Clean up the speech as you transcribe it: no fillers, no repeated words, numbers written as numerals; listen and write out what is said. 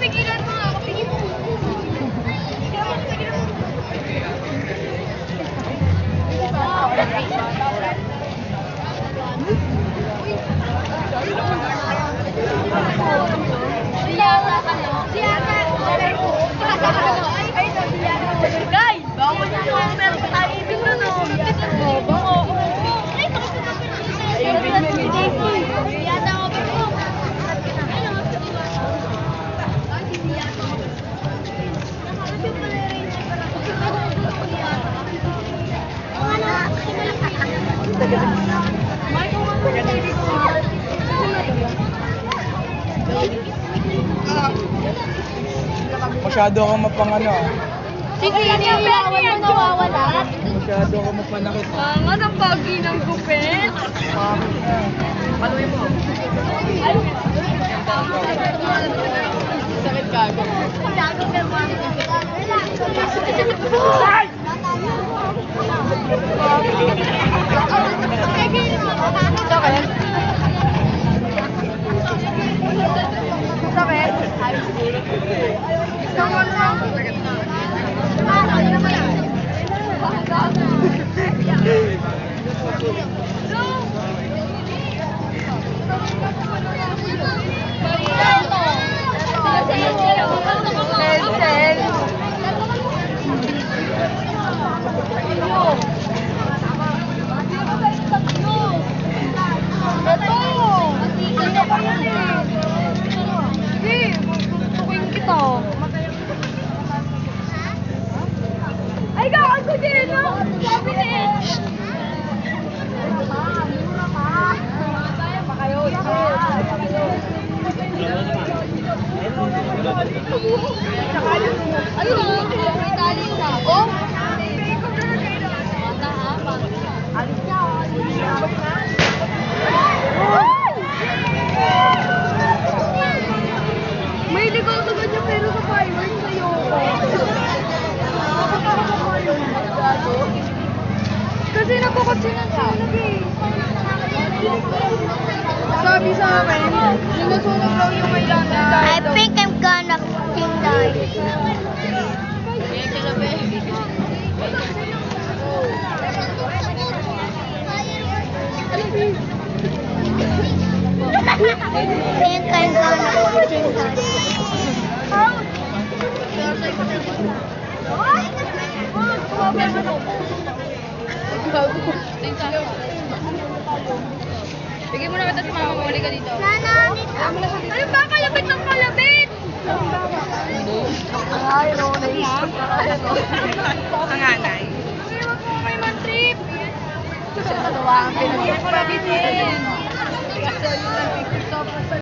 pigilan mo ako, pigilan mo. Guys, bawal na yung meron pa tayo ibig na no. Masyado kang mapangano ah. Sige, bawal na nawawala. Masyado kang mapanakit. Ang anong pagi ng gupit? Paluin mo. Sakit gago. Gago ka ba? Ay, gawin ko din, no? Sabi ni Edge. Mura pa. Ayun, may tali na. Oh? Alis niya, alis niya. May ligaw sa kanya pero sa fireworks sa'yo. Kasi napakatsinan sa ulag eh. Sabi sa akin, sinusunog daw yung may lana. I think I'm gonna sing that. I think I'm gonna sing that. Bigyan mo na kita si mama, muli ka dito. Nana, Ano ba? Kalabit ng kalabit! ay, no, naisip ka kaya, no? Ang anay. Huwag mo kayo man-trip. Kasi dalawa ang pinag-iip. Kasi yun lang,